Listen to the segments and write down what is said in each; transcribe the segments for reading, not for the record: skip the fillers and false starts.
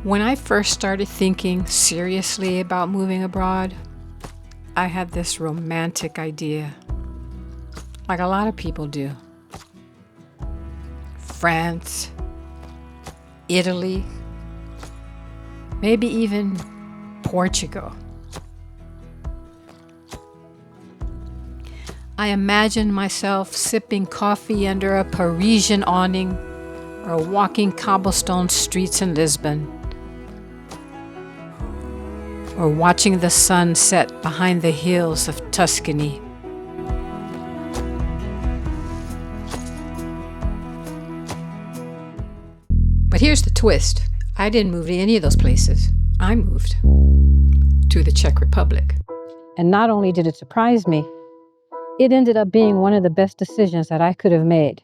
When I first started thinking seriously about moving abroad, I had this romantic idea, like a lot of people do. France, Italy, maybe even Portugal. I imagined myself sipping coffee under a Parisian awning or walking cobblestone streets in Lisbon, or watching the sun set behind the hills of Tuscany. But here's the twist. I didn't move to any of those places. I moved to the Czech Republic. And not only did it surprise me, it ended up being one of the best decisions that I could have made.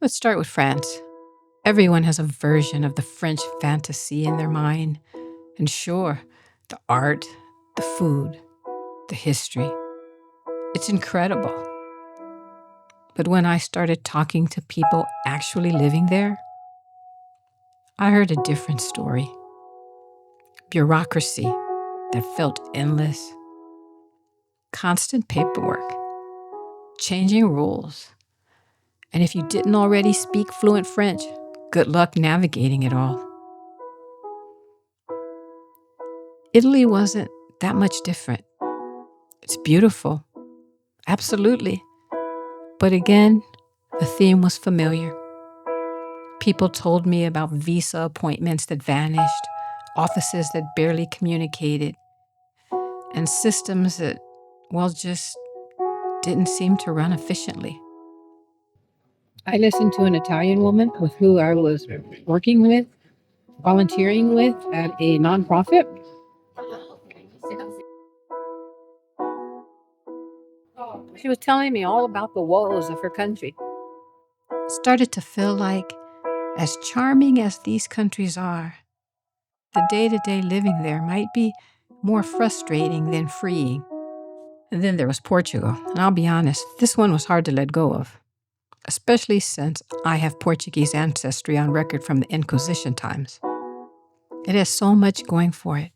Let's start with France. Everyone has a version of the French fantasy in their mind. And sure, the art, the food, the history. It's incredible. But when I started talking to people actually living there, I heard a different story. Bureaucracy that felt endless. Constant paperwork. Changing rules. And if you didn't already speak fluent French, good luck navigating it all. Italy wasn't that much different. It's beautiful. Absolutely. But again, the theme was familiar. People told me about visa appointments that vanished, offices that barely communicated, and systems that, well, just didn't seem to run efficiently. I listened to an Italian woman with who I was working with, volunteering with at a nonprofit. She was telling me all about the woes of her country. It started to feel like, as charming as these countries are, the day-to-day living there might be more frustrating than freeing. And then there was Portugal. And I'll be honest, this one was hard to let go of, especially since I have Portuguese ancestry on record from the Inquisition times. It has so much going for it.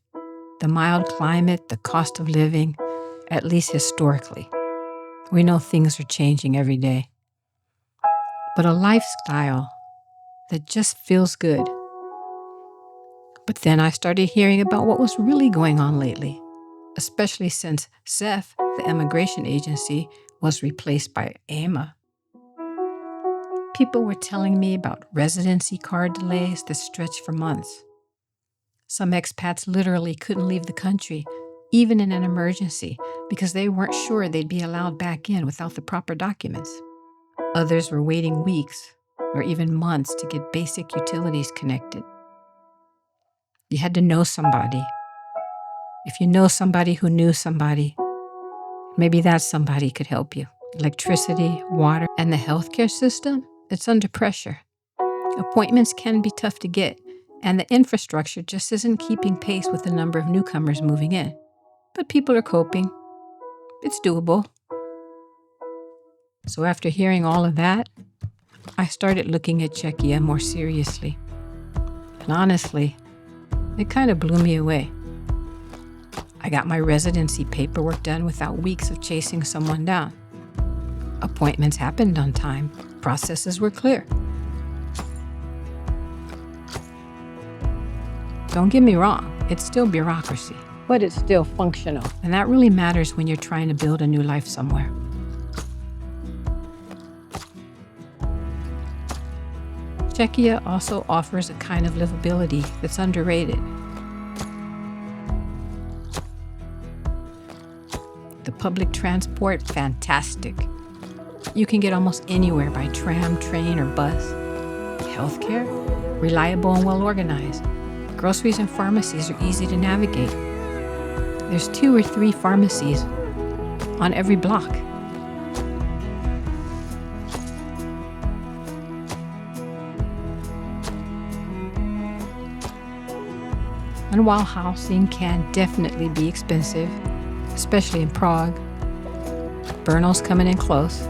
The mild climate, the cost of living, at least historically. We know things are changing every day. But a lifestyle that just feels good. But then I started hearing about what was really going on lately, especially since CEF, the immigration agency, was replaced by EMA. People were telling me about residency card delays that stretched for months. Some expats literally couldn't leave the country, even in an emergency, because they weren't sure they'd be allowed back in without the proper documents. Others were waiting weeks or even months to get basic utilities connected. You had to know somebody. If you know somebody who knew somebody, maybe that somebody could help you. Electricity, water, and the healthcare system, it's under pressure. Appointments can be tough to get, and the infrastructure just isn't keeping pace with the number of newcomers moving in. But people are coping. It's doable. So after hearing all of that, I started looking at Czechia more seriously. And honestly, it kind of blew me away. I got my residency paperwork done without weeks of chasing someone down. Appointments happened on time. Processes were clear. Don't get me wrong, it's still bureaucracy, but it's still functional. And that really matters when you're trying to build a new life somewhere. Czechia also offers a kind of livability that's underrated. The public transport, fantastic. You can get almost anywhere by tram, train, or bus. Healthcare, reliable and well organized. Groceries and pharmacies are easy to navigate. There's 2 or 3 pharmacies on every block. And while housing can definitely be expensive, especially in Prague, Brno's coming in close,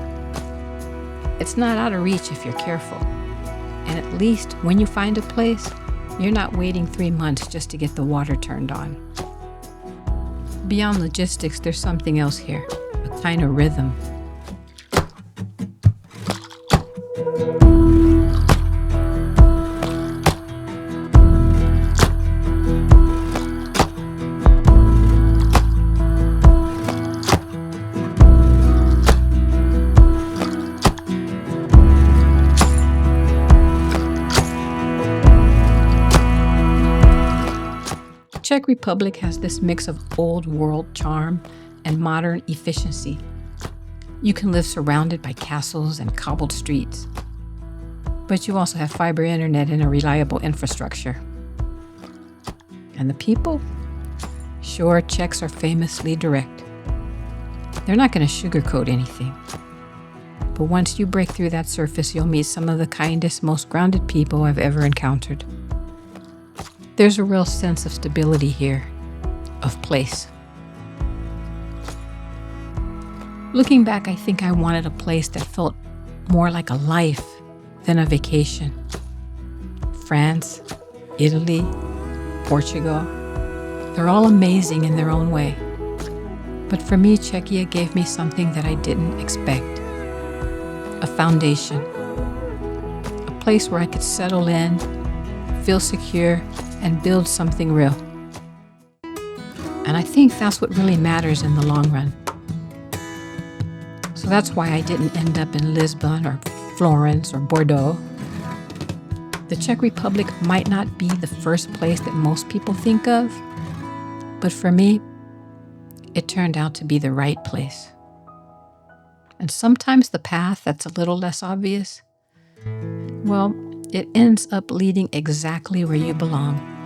it's not out of reach if you're careful. And at least when you find a place, you're not waiting 3 months just to get the water turned on. Beyond logistics, there's something else here, a kind of rhythm. Czech Republic has this mix of old world charm and modern efficiency. You can live surrounded by castles and cobbled streets, but you also have fiber internet and a reliable infrastructure. And the people? Sure, Czechs are famously direct. They're not going to sugarcoat anything. But once you break through that surface, you'll meet some of the kindest, most grounded people I've ever encountered. There's a real sense of stability here, of place. Looking back, I think I wanted a place that felt more like a life than a vacation. France, Italy, Portugal, they're all amazing in their own way. But for me, Czechia gave me something that I didn't expect. A foundation. A place where I could settle in, feel secure, and build something real. And I think that's what really matters in the long run. So that's why I didn't end up in Lisbon or Florence or Bordeaux. The Czech Republic might not be the first place that most people think of, but for me, it turned out to be the right place. And sometimes the path that's a little less obvious, well, it ends up leading exactly where you belong.